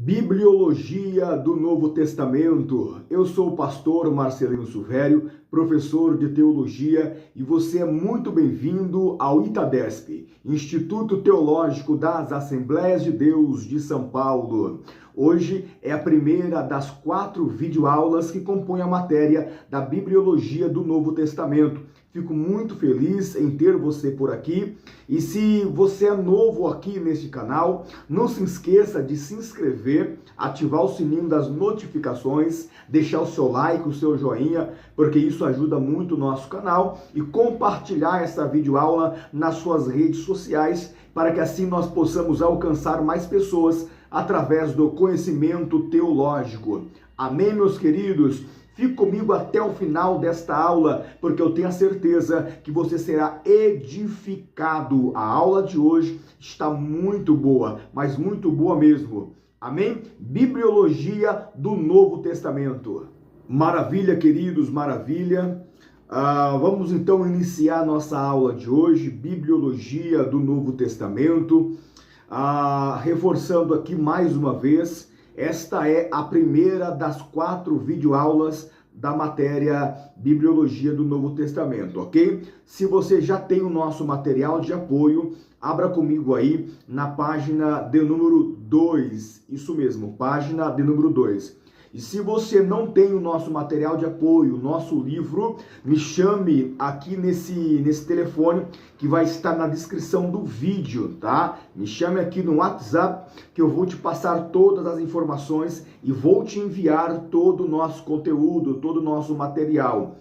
Bibliologia do Novo Testamento. Eu sou o pastor Marcelino Silvério, professor de teologia, e você é muito bem-vindo ao ITADESP, Instituto Teológico das Assembleias de Deus de São Paulo. Hoje é a primeira das 4 videoaulas que compõem a matéria da Bibliologia do Novo Testamento. Fico muito feliz em ter você por aqui. E se você é novo aqui neste canal, não se esqueça de se inscrever, ativar o sininho das notificações, deixar o seu like, o seu joinha, porque isso ajuda muito o nosso canal, e compartilhar essa videoaula nas suas redes sociais, para que assim nós possamos alcançar mais pessoas através do conhecimento teológico. Amém, meus queridos? Fique comigo até o final desta aula, porque eu tenho a certeza que você será edificado. A aula de hoje está muito boa, mas muito boa mesmo. Amém? Bibliologia do Novo Testamento. Maravilha, queridos, maravilha. Vamos então iniciar nossa aula de hoje, Bibliologia do Novo Testamento. Reforçando aqui mais uma vez, esta é a primeira das 4 videoaulas da matéria Bibliologia do Novo Testamento, ok? Se você já tem o nosso material de apoio, abra comigo aí na página de número 2, isso mesmo, página de número 2. E se você não tem o nosso material de apoio, o nosso livro, me chame aqui nesse telefone que vai estar na descrição do vídeo, tá? Me chame aqui no WhatsApp que eu vou te passar todas as informações e vou te enviar todo o nosso conteúdo, todo o nosso material.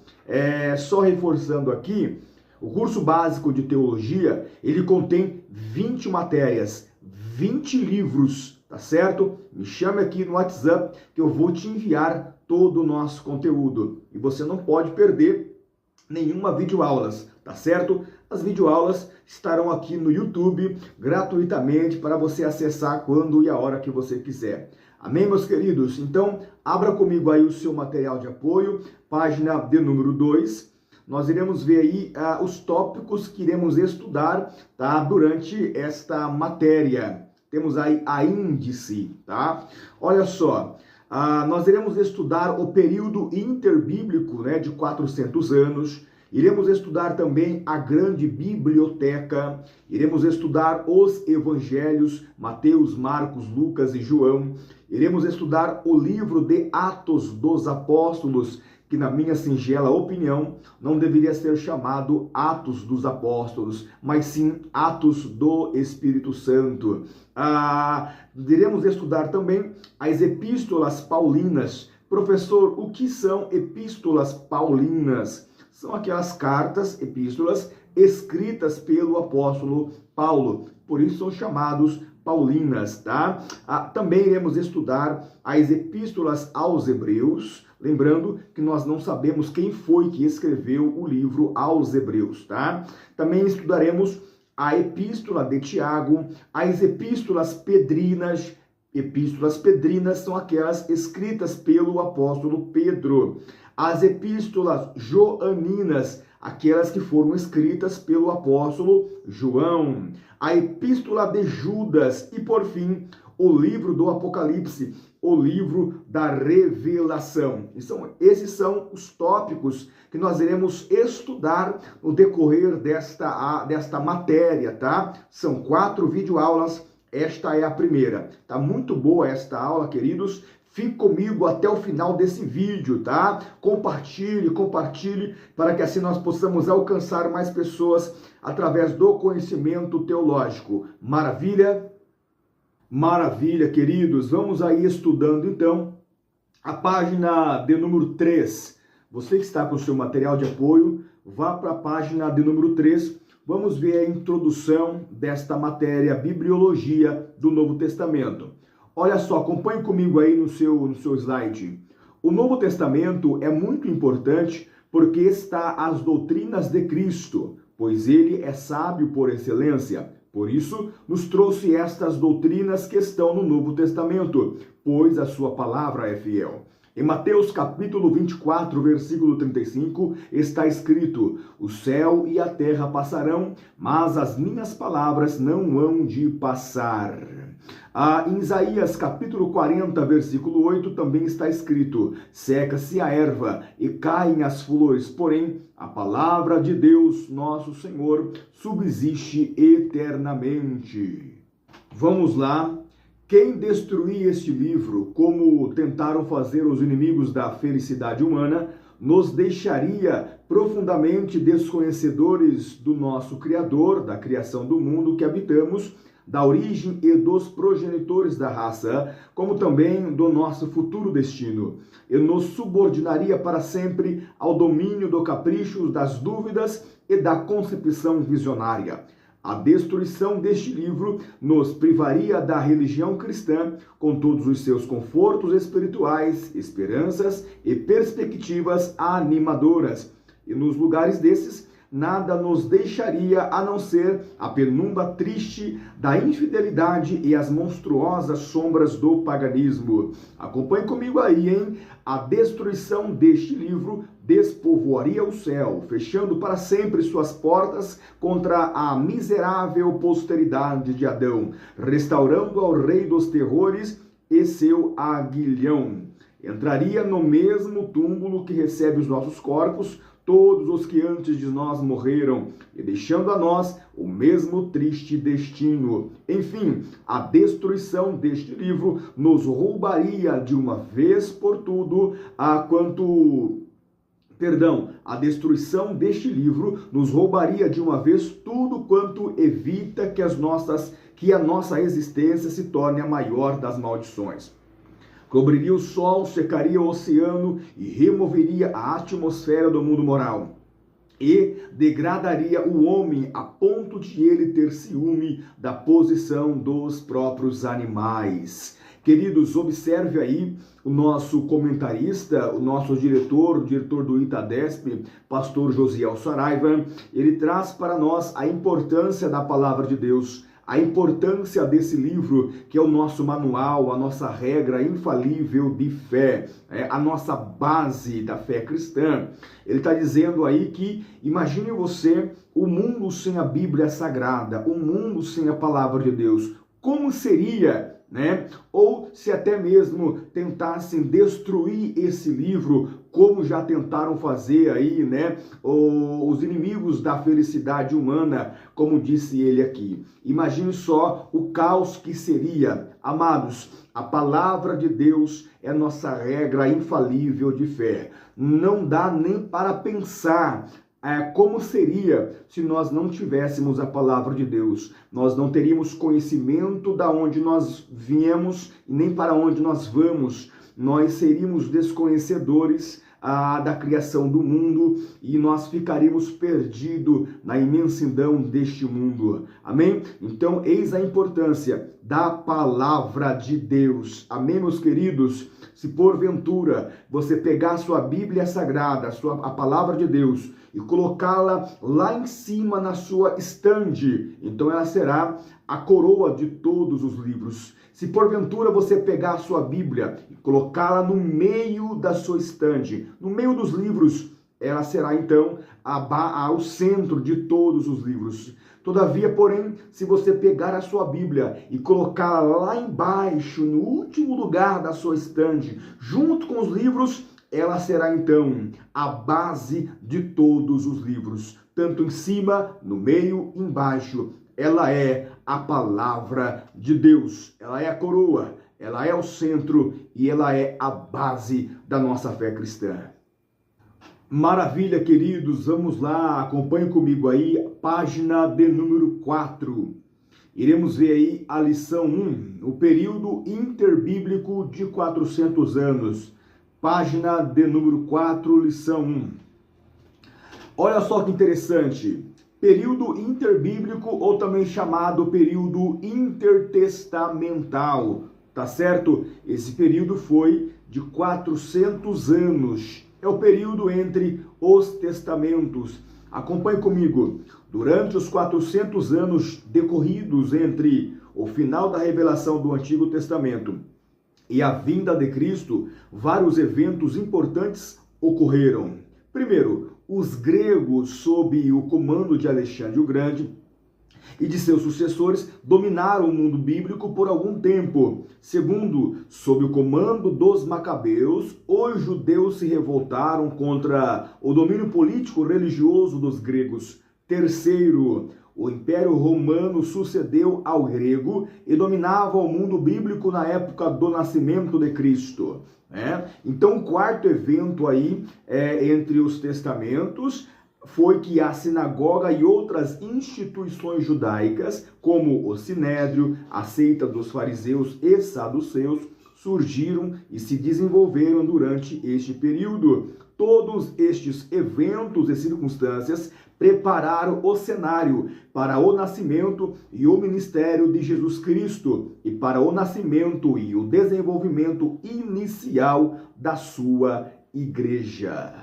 Só reforçando aqui, o curso básico de teologia, ele contém 20 matérias, 20 livros, tá certo? Me chame aqui no WhatsApp que eu vou te enviar todo o nosso conteúdo. E você não pode perder nenhuma videoaulas, tá certo? As videoaulas estarão aqui no YouTube gratuitamente para você acessar quando e a hora que você quiser. Amém, meus queridos? Então, abra comigo aí o seu material de apoio, página de número 2. Nós iremos ver aí os tópicos que iremos estudar, tá, durante esta matéria. Temos aí a índice, tá? Olha só, nós iremos estudar o período interbíblico, né, de 400 anos. Iremos estudar também a grande biblioteca. Iremos estudar os evangelhos, Mateus, Marcos, Lucas e João. Iremos estudar o livro de Atos dos Apóstolos, que na minha singela opinião não deveria ser chamado Atos dos Apóstolos, mas sim Atos do Espírito Santo. Iremos estudar também as epístolas paulinas. Professor, o que são epístolas paulinas? São aquelas cartas, epístolas, escritas pelo apóstolo Paulo, por isso são chamados paulinas, tá? Também iremos estudar as epístolas aos Hebreus, lembrando que nós não sabemos quem foi que escreveu o livro aos Hebreus, tá? Também estudaremos a epístola de Tiago, as epístolas pedrinas. Epístolas pedrinas são aquelas escritas pelo apóstolo Pedro. As epístolas joaninas, aquelas que foram escritas pelo apóstolo João. A epístola de Judas e, por fim, o livro do Apocalipse, o livro da Revelação. Esses são os tópicos que nós iremos estudar no decorrer desta matéria, tá? São 4 videoaulas, esta é a primeira. Tá muito boa esta aula, queridos. Fique comigo até o final desse vídeo, tá? Compartilhe, para que assim nós possamos alcançar mais pessoas através do conhecimento teológico. Maravilha? Maravilha, queridos. Vamos aí estudando, então, a página de número 3. Você que está com o seu material de apoio, vá para a página de número 3. Vamos ver a introdução desta matéria, Bibliologia do Novo Testamento. Olha só, acompanhe comigo aí no seu slide. O Novo Testamento é muito importante porque está as doutrinas de Cristo, pois ele é sábio por excelência. Por isso, nos trouxe estas doutrinas que estão no Novo Testamento, pois a sua palavra é fiel. Em Mateus capítulo 24, versículo 35, está escrito: o céu e a terra passarão, mas as minhas palavras não hão de passar. Em Isaías capítulo 40, versículo 8, também está escrito: seca-se a erva e caem as flores, porém a palavra de Deus, nosso Senhor, subsiste eternamente. Vamos lá. Quem destruir este livro, como tentaram fazer os inimigos da felicidade humana, nos deixaria profundamente desconhecedores do nosso Criador, da criação do mundo que habitamos, da origem e dos progenitores da raça, como também do nosso futuro destino, e nos subordinaria para sempre ao domínio do capricho, das dúvidas e da concepção visionária. A destruição deste livro nos privaria da religião cristã, com todos os seus confortos espirituais, esperanças e perspectivas animadoras. E nos lugares desses, nada nos deixaria a não ser a penumbra triste da infidelidade e as monstruosas sombras do paganismo. Acompanhe comigo aí, hein? A destruição deste livro despovoaria o céu, fechando para sempre suas portas contra a miserável posteridade de Adão, restaurando ao rei dos terrores e seu aguilhão. Entraria no mesmo túmulo que recebe os nossos corpos, todos os que antes de nós morreram, e deixando a nós o mesmo triste destino. Enfim, a destruição deste livro nos roubaria de uma vez por tudo a destruição deste livro nos roubaria de uma vez tudo quanto evita que a nossa existência se torne a maior das maldições. Cobriria o sol, secaria o oceano e removeria a atmosfera do mundo moral. E degradaria o homem a ponto de ele ter ciúme da posição dos próprios animais. Queridos, observe aí o nosso comentarista, o nosso diretor do ITADESP, pastor Josiel Saraiva. Ele traz para nós a importância da palavra de Deus, a importância desse livro, que é o nosso manual, a nossa regra infalível de fé, a nossa base da fé cristã. Ele está dizendo aí que, imagine você, o mundo sem a Bíblia Sagrada, o mundo sem a palavra de Deus, como seria, né? Ou se até mesmo tentassem destruir esse livro, como já tentaram fazer aí, né? Os inimigos da felicidade humana, como disse ele aqui. Imagine só o caos que seria. Amados, a palavra de Deus é nossa regra infalível de fé. Não dá nem para pensar como seria se nós não tivéssemos a palavra de Deus. Nós não teríamos conhecimento da onde nós viemos e nem para onde nós vamos. Nós seríamos desconhecedores da criação do mundo e nós ficaríamos perdidos na imensidão deste mundo. Amém? Então, eis a importância da palavra de Deus. Amém, meus queridos? Se porventura você pegar a sua Bíblia Sagrada, a palavra de Deus, e colocá-la lá em cima na sua estande, então ela será a coroa de todos os livros. Se porventura você pegar a sua Bíblia e colocá-la no meio da sua estande, no meio dos livros, ela será então o centro de todos os livros. Todavia, porém, se você pegar a sua Bíblia e colocá-la lá embaixo, no último lugar da sua estande, junto com os livros, ela será então a base de todos os livros, tanto em cima, no meio, embaixo. Ela é a palavra de Deus, ela é a coroa, ela é o centro e ela é a base da nossa fé cristã. Maravilha, queridos, vamos lá, acompanhe comigo aí, página de número 4. Iremos ver aí a lição 1, o período interbíblico de 400 anos. Página de número 4, lição 1. Olha só que interessante. Período interbíblico, ou também chamado período intertestamental, tá certo? Esse período foi de 400 anos. É o período entre os testamentos. Acompanhe comigo. Durante os 400 anos decorridos entre o final da revelação do Antigo Testamento e a vinda de Cristo, vários eventos importantes ocorreram. Primeiro, os gregos, sob o comando de Alexandre o Grande, e de seus sucessores dominaram o mundo bíblico por algum tempo. Segundo, sob o comando dos Macabeus, os judeus se revoltaram contra o domínio político-religioso dos gregos. Terceiro, o Império Romano sucedeu ao grego e dominava o mundo bíblico na época do nascimento de Cristo. Então, o quarto evento aí, entre os testamentos, foi que a sinagoga e outras instituições judaicas, como o Sinédrio, a seita dos fariseus e saduceus, surgiram e se desenvolveram durante este período. Todos estes eventos e circunstâncias prepararam o cenário para o nascimento e o ministério de Jesus Cristo e para o nascimento e o desenvolvimento inicial da sua igreja.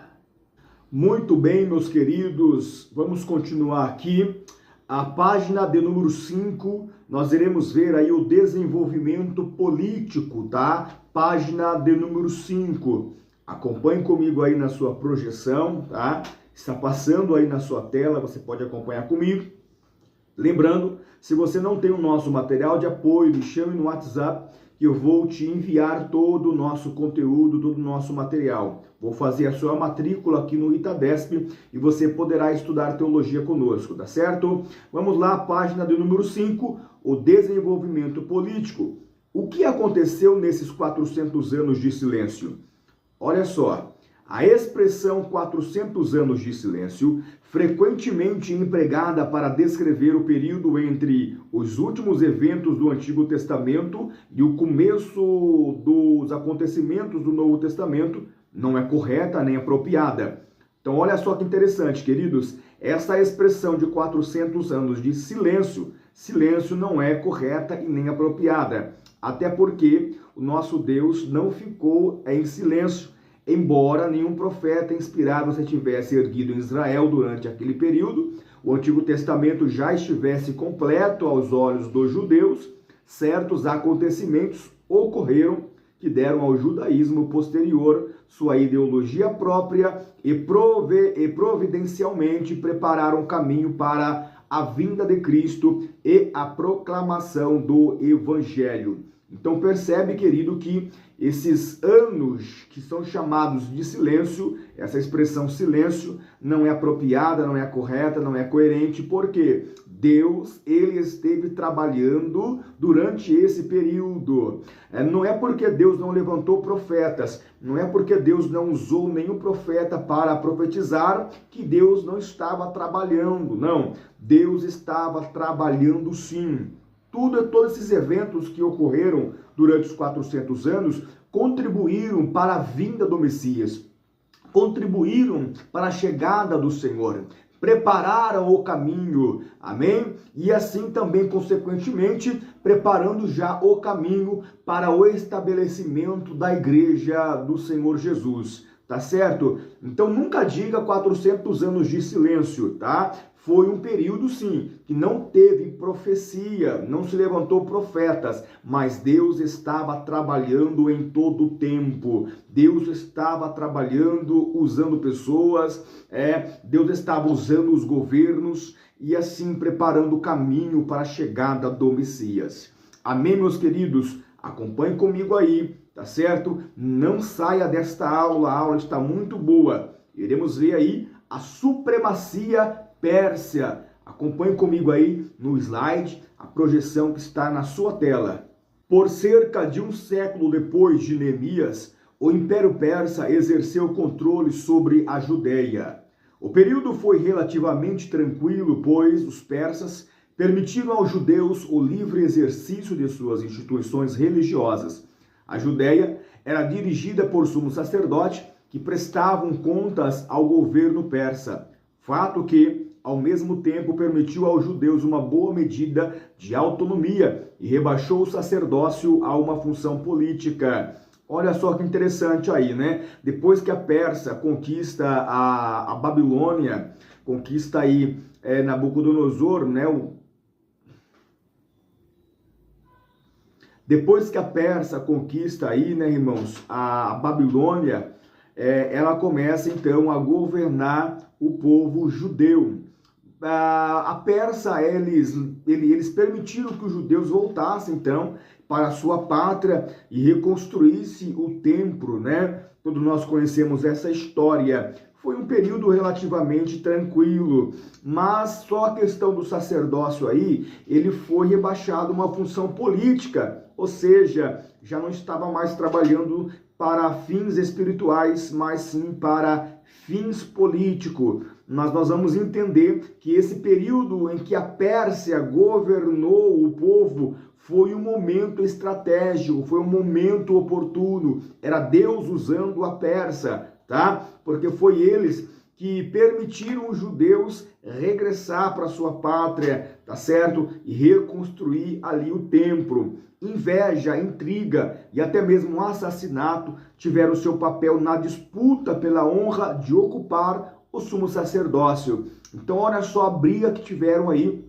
Muito bem, meus queridos, vamos continuar aqui. A página de número 5, nós iremos ver aí o desenvolvimento político, tá? Página de número 5. Acompanhe comigo aí na sua projeção, tá? Está passando aí na sua tela, você pode acompanhar comigo. Lembrando, se você não tem o nosso material de apoio, me chame no WhatsApp que eu vou te enviar todo o nosso conteúdo, todo o nosso material. Vou fazer a sua matrícula aqui no Itadesp e você poderá estudar teologia conosco, tá certo? Vamos lá, página de número 5, o desenvolvimento político. O que aconteceu nesses 400 anos de silêncio? Olha só. A expressão 400 anos de silêncio, frequentemente empregada para descrever o período entre os últimos eventos do Antigo Testamento e o começo dos acontecimentos do Novo Testamento, não é correta nem apropriada. Então, olha só que interessante, queridos, essa expressão de 400 anos de silêncio não é correta e nem apropriada, até porque o nosso Deus não ficou em silêncio. Embora nenhum profeta inspirado se tivesse erguido em Israel durante aquele período, o Antigo Testamento já estivesse completo aos olhos dos judeus, certos acontecimentos ocorreram que deram ao judaísmo posterior sua ideologia própria e providencialmente prepararam caminho para a vinda de Cristo e a proclamação do Evangelho. Então percebe, querido, que esses anos que são chamados de silêncio, essa expressão silêncio não é apropriada, não é correta, não é coerente, porque Deus, ele esteve trabalhando durante esse período. Não é porque Deus não levantou profetas, não é porque Deus não usou nenhum profeta para profetizar que Deus não estava trabalhando, não. Deus estava trabalhando sim. Todos esses eventos que ocorreram durante os 400 anos contribuíram para a vinda do Messias, contribuíram para a chegada do Senhor, prepararam o caminho, amém? E assim também, consequentemente, preparando já o caminho para o estabelecimento da igreja do Senhor Jesus, tá certo? Então nunca diga 400 anos de silêncio, tá? Foi um período, sim, que não teve profecia, não se levantou profetas, mas Deus estava trabalhando em todo o tempo. Deus estava trabalhando, usando pessoas, Deus estava usando os governos e assim preparando o caminho para a chegada do Messias. Amém, meus queridos? Acompanhe comigo aí, tá certo? Não saia desta aula, a aula está muito boa. Iremos ver aí a supremacia Pérsia. Acompanhe comigo aí no slide, a projeção que está na sua tela. Por cerca de um século depois de Neemias, o Império Persa exerceu controle sobre a Judéia. O período foi relativamente tranquilo, pois os persas permitiram aos judeus o livre exercício de suas instituições religiosas. A Judéia era dirigida por sumo sacerdote que prestavam contas ao governo persa. Fato que, ao mesmo tempo, permitiu aos judeus uma boa medida de autonomia e rebaixou o sacerdócio a uma função política. Olha só que interessante aí, né? Depois que a Pérsia conquista a Babilônia, conquista aí Nabucodonosor, né? Depois que a Pérsia conquista aí, né, irmãos, a Babilônia, ela começa então a governar o povo judeu. a Pérsia, eles permitiram que os judeus voltassem, então, para a sua pátria e reconstruísse o templo, né? Todos nós conhecemos essa história. Foi um período relativamente tranquilo, mas só a questão do sacerdócio aí, ele foi rebaixado a uma função política, ou seja, já não estava mais trabalhando para fins espirituais, mas sim para fins políticos. Mas nós vamos entender que esse período em que a Pérsia governou o povo foi um momento estratégico, foi um momento oportuno. Era Deus usando a Pérsia, tá? Porque foi eles que permitiram os judeus regressar para sua pátria, tá certo? E reconstruir ali o templo. Inveja, intriga e até mesmo assassinato tiveram seu papel na disputa pela honra de ocupar o sumo sacerdócio. Então, olha só a briga que tiveram aí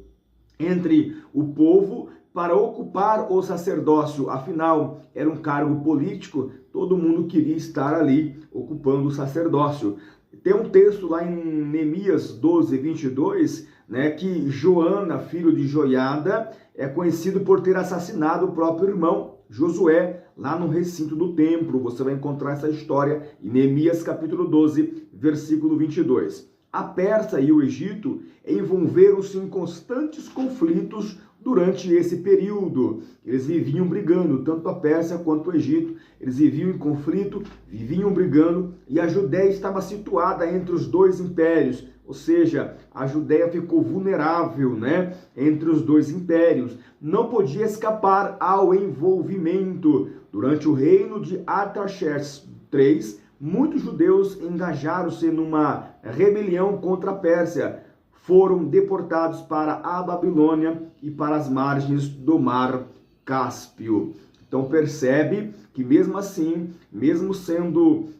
entre o povo para ocupar o sacerdócio. Afinal, era um cargo político, todo mundo queria estar ali ocupando o sacerdócio. Tem um texto lá em Neemias 12, 22, né, que Joana, filho de Joiada, é conhecido por ter assassinado o próprio irmão Josué, lá no recinto do templo. Você vai encontrar essa história em Neemias capítulo 12, versículo 22. A Pérsia e o Egito envolveram-se em constantes conflitos durante esse período. Eles viviam brigando, tanto a Pérsia quanto o Egito. Eles viviam em conflito, viviam brigando, e a Judéia estava situada entre os dois impérios. Ou seja, a Judéia ficou vulnerável, né, entre os dois impérios. Não podia escapar ao envolvimento. Durante o reino de Artaxerxes III, muitos judeus engajaram-se numa rebelião contra a Pérsia. Foram deportados para a Babilônia e para as margens do Mar Cáspio. Então percebe que mesmo assim, mesmo estando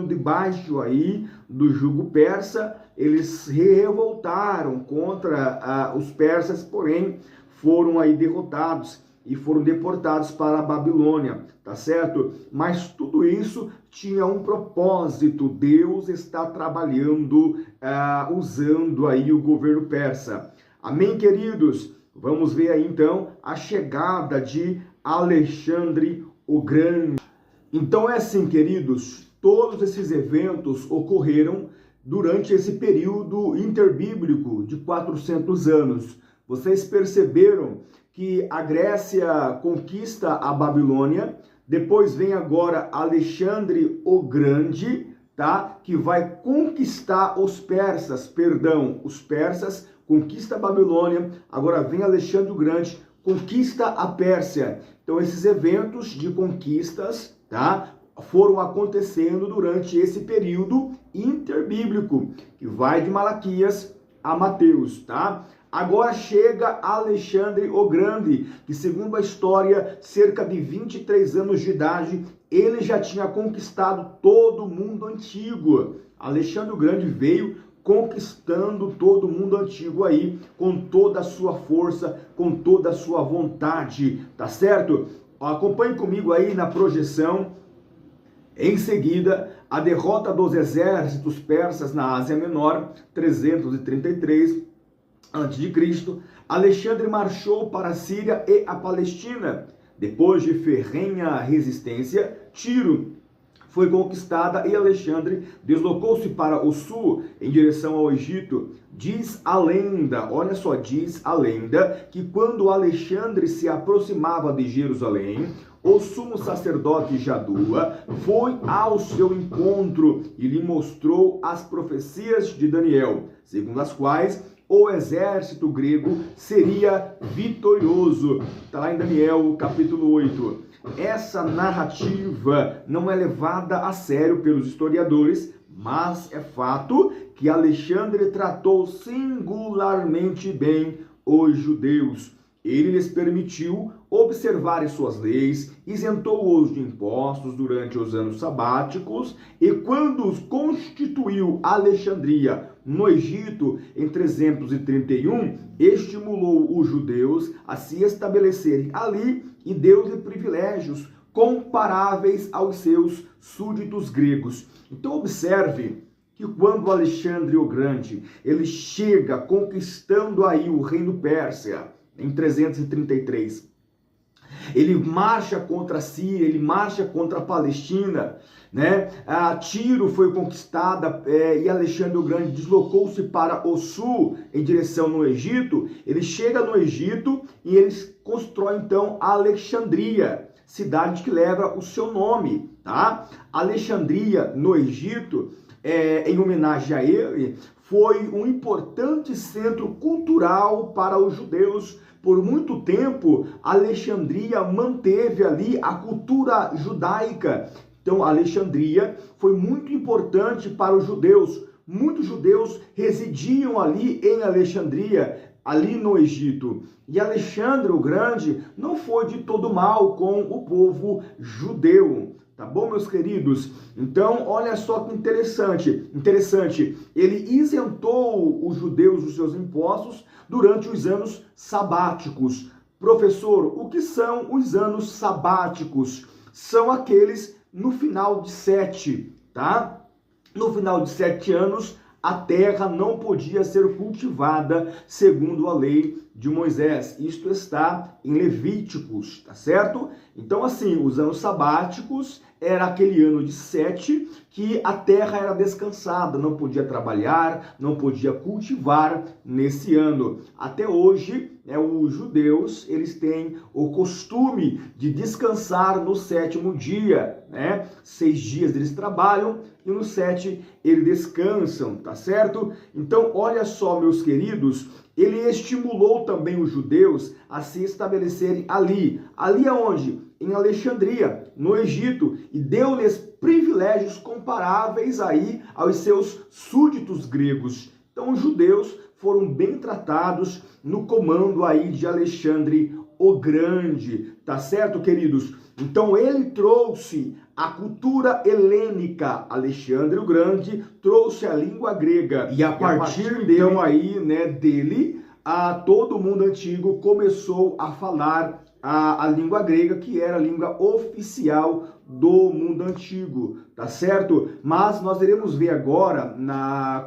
debaixo aí do jugo persa, eles se revoltaram contra os persas, porém foram aí derrotados e foram deportados para a Babilônia, tá certo? Mas tudo isso tinha um propósito. Deus está trabalhando, usando aí o governo persa. Amém, queridos? Vamos ver aí então a chegada de Alexandre o Grande. Então é assim, queridos, todos esses eventos ocorreram durante esse período interbíblico de 400 anos. Vocês perceberam que a Grécia conquista a Babilônia, depois vem agora Alexandre o Grande, tá? Que vai conquistar os persas, os persas conquista a Babilônia, agora vem Alexandre o Grande, conquista a Pérsia. Então esses eventos de conquistas, tá, foram acontecendo durante esse período interbíblico, que vai de Malaquias a Mateus, tá? Agora chega Alexandre o Grande, que segundo a história, cerca de 23 anos de idade, ele já tinha conquistado todo o mundo antigo. Alexandre o Grande veio conquistando todo o mundo antigo aí, com toda a sua força, com toda a sua vontade, tá certo? Acompanhe comigo aí na projeção. Em seguida, a derrota dos exércitos persas na Ásia Menor, 333 a.C., Alexandre marchou para a Síria e a Palestina. Depois de ferrenha resistência, Tiro foi conquistada e Alexandre deslocou-se para o sul, em direção ao Egito. Diz a lenda, olha só, diz a lenda, que quando Alexandre se aproximava de Jerusalém, o sumo sacerdote Jadua foi ao seu encontro e lhe mostrou as profecias de Daniel, segundo as quais o exército grego seria vitorioso. Está lá em Daniel, capítulo 8. Essa narrativa não é levada a sério pelos historiadores, mas é fato que Alexandre tratou singularmente bem os judeus. Ele lhes permitiu observarem suas leis, isentou-os de impostos durante os anos sabáticos e quando os constituiu Alexandria no Egito em 331, estimulou os judeus a se estabelecerem ali e deu-lhe privilégios comparáveis aos seus súditos gregos. Então observe que quando Alexandre o Grande, ele chega conquistando aí o reino Pérsia, em 333, ele marcha contra a Síria, ele marcha contra a Palestina, né? A Tiro foi conquistada e Alexandre o Grande deslocou-se para o sul, em direção no Egito. Ele chega no Egito e eles constroem então Alexandria, cidade que leva o seu nome, tá? Alexandria, no Egito, em homenagem a ele, foi um importante centro cultural para os judeus. Por muito tempo, Alexandria manteve ali a cultura judaica. Então, Alexandria foi muito importante para os judeus. Muitos judeus residiam ali em Alexandria, ali no Egito. E Alexandre o Grande não foi de todo mal com o povo judeu. Tá bom, meus queridos? Então, olha só que interessante. Ele isentou os judeus dos seus impostos durante os anos sabáticos. Professor, o que são os anos sabáticos? São aqueles no final de 7, tá? No final de 7 anos, a terra não podia ser cultivada segundo a lei de Moisés. Isto está em Levíticos, tá certo? Então, assim, os anos sabáticos era aquele ano de 7 que a terra era descansada, não podia trabalhar, não podia cultivar nesse ano. Até hoje, os judeus, eles têm o costume de descansar no 7º dia, né? 6 dias eles trabalham e no 7 eles descansam, tá certo? Então, olha só, meus queridos, ele estimulou também os judeus a se estabelecerem ali. Ali aonde? Em Alexandria, no Egito, e deu-lhes privilégios comparáveis aí aos seus súditos gregos. Então, os judeus foram bem tratados no comando aí de Alexandre o Grande, tá certo, queridos? Então, ele trouxe a cultura helênica. Alexandre o Grande trouxe a língua grega. E a partir então aí, né, dele, todo mundo antigo começou a falar a língua grega, que era a língua oficial do mundo antigo, tá certo? Mas nós iremos ver agora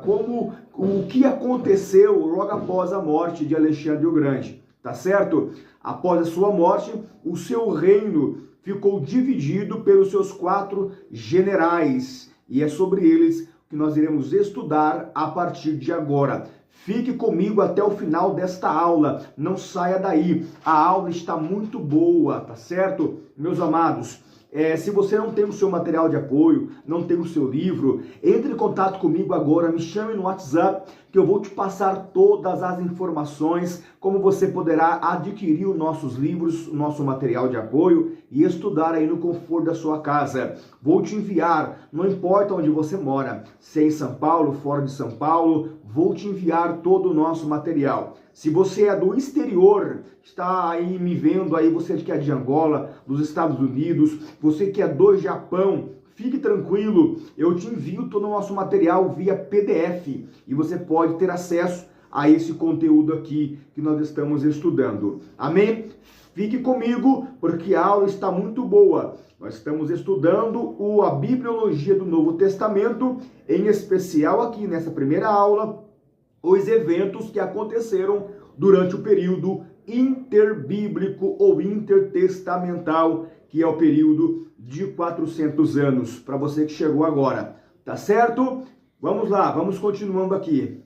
como o que aconteceu logo após a morte de Alexandre o Grande, tá certo? Após a sua morte, o seu reino ficou dividido pelos seus 4 generais, e é sobre eles que nós iremos estudar a partir de agora. Fique comigo até o final desta aula, não saia daí, a aula está muito boa, tá certo? Meus amados, se você não tem o seu material de apoio, não tem o seu livro, entre em contato comigo agora, me chame no WhatsApp, que eu vou te passar todas as informações, como você poderá adquirir os nossos livros, o nosso material de apoio e estudar aí no conforto da sua casa. Vou te enviar, não importa onde você mora, se é em São Paulo, fora de São Paulo, vou te enviar todo o nosso material. Se você é do exterior, está aí me vendo aí, você que é de Angola, dos Estados Unidos, você que é do Japão, fique tranquilo, eu te envio todo o nosso material via PDF e você pode ter acesso a esse conteúdo aqui que nós estamos estudando. Amém? Fique comigo, porque a aula está muito boa. Nós estamos estudando a Bibliologia do Novo Testamento, em especial aqui nessa primeira aula, os eventos que aconteceram durante o período interbíblico ou intertestamental, que é o período de 400 anos, para você que chegou agora, tá certo? Vamos lá, vamos continuando aqui.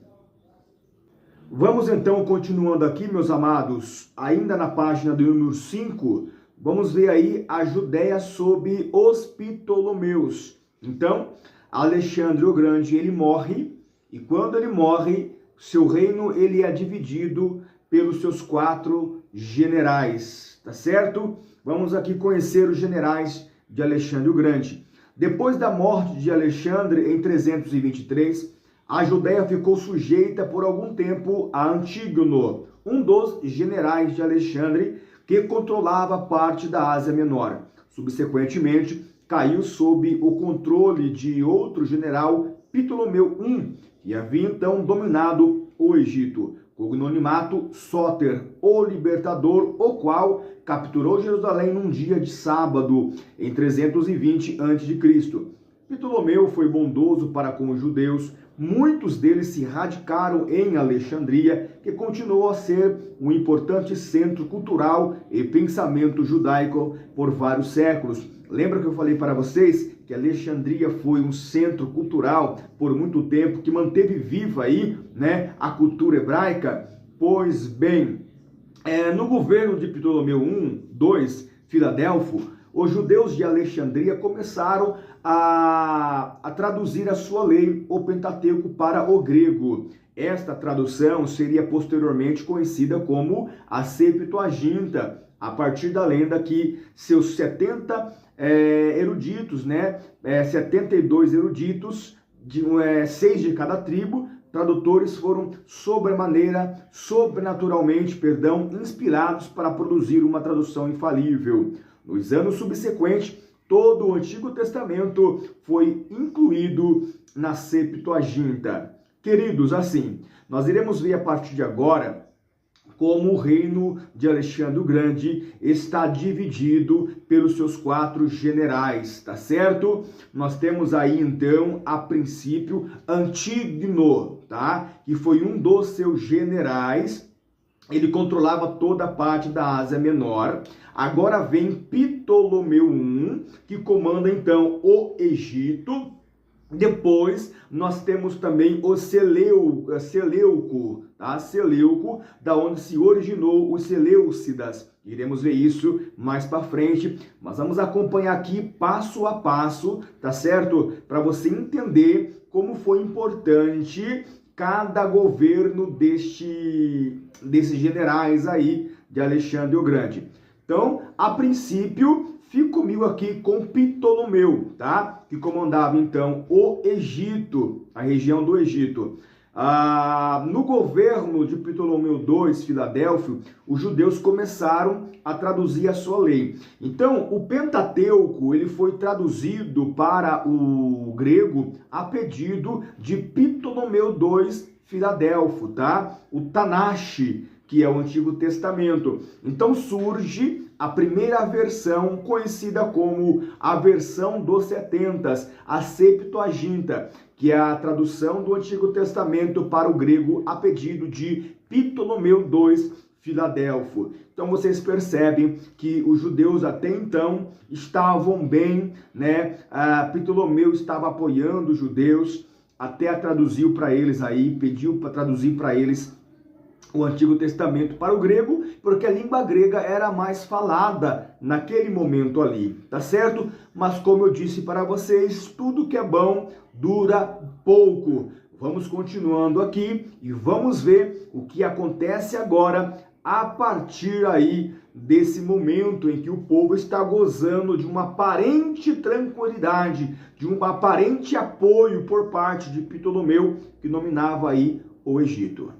Vamos então continuando aqui, meus amados, ainda na página do número 5, vamos ver aí a Judéia sob os Ptolomeus. Então, Alexandre o Grande, ele morre, e quando ele morre, seu reino ele é dividido pelos seus 4 generais, tá certo? Vamos aqui conhecer os generais de Alexandre o Grande. Depois da morte de Alexandre em 323, a Judéia ficou sujeita por algum tempo a Antígono, um dos generais de Alexandre, que controlava parte da Ásia Menor. Subsequentemente, caiu sob o controle de outro general, Ptolomeu I, que havia então dominado o Egito. Cognonimato Sóter, o libertador, o qual capturou Jerusalém num dia de sábado, em 320 a.C. Ptolomeu foi bondoso para com os judeus, muitos deles se radicaram em Alexandria, que continuou a ser um importante centro cultural e pensamento judaico por vários séculos. Lembra que eu falei para vocês que Alexandria foi um centro cultural por muito tempo, que manteve viva aí, né, a cultura hebraica? Pois bem, no governo de Ptolomeu I, Filadelfo, os judeus de Alexandria começaram a traduzir a sua lei, o Pentateuco, para o grego. Esta tradução seria posteriormente conhecida como a Septuaginta, a partir da lenda que seus 70 eruditos, 72 eruditos, 6 de cada tribo, tradutores, foram sobrenaturalmente, inspirados para produzir uma tradução infalível. Nos anos subsequentes, todo o Antigo Testamento foi incluído na Septuaginta. Queridos, assim, nós iremos ver a partir de agora como o reino de Alexandre o Grande está dividido pelos seus 4 generais, tá certo? Nós temos aí, então, a princípio, Antígono, tá? Que foi um dos seus generais. Ele controlava toda a parte da Ásia Menor. Agora vem Ptolomeu I, que comanda, então, o Egito. Depois, nós temos também o Seleuco, tá? Seleuco, da onde se originou os Seleucidas. Iremos ver isso mais para frente, mas vamos acompanhar aqui passo a passo, tá certo? Para você entender como foi importante cada governo desses generais aí de Alexandre o Grande. Então, a princípio, fico comigo aqui com Ptolomeu, tá? Que comandava, então, o Egito, a região do Egito. No governo de Ptolomeu II, Filadélfio, os judeus começaram a traduzir a sua lei. Então, o Pentateuco, ele foi traduzido para o grego a pedido de Ptolomeu II, Filadélfio, tá? O Tanache, que é o Antigo Testamento. Então surge a primeira versão, conhecida como a versão dos 70, a Septuaginta, que é a tradução do Antigo Testamento para o grego a pedido de Ptolomeu II, Filadélfio. Então vocês percebem que os judeus até então estavam bem, né? Ptolomeu estava apoiando os judeus, até traduziu para eles aí, pediu para traduzir para eles o Antigo Testamento para o grego, porque a língua grega era mais falada naquele momento ali, tá certo? Mas como eu disse para vocês, tudo que é bom dura pouco. Vamos continuando aqui e vamos ver o que acontece agora a partir aí desse momento em que o povo está gozando de uma aparente tranquilidade, de um aparente apoio por parte de Ptolomeu, que dominava aí o Egito.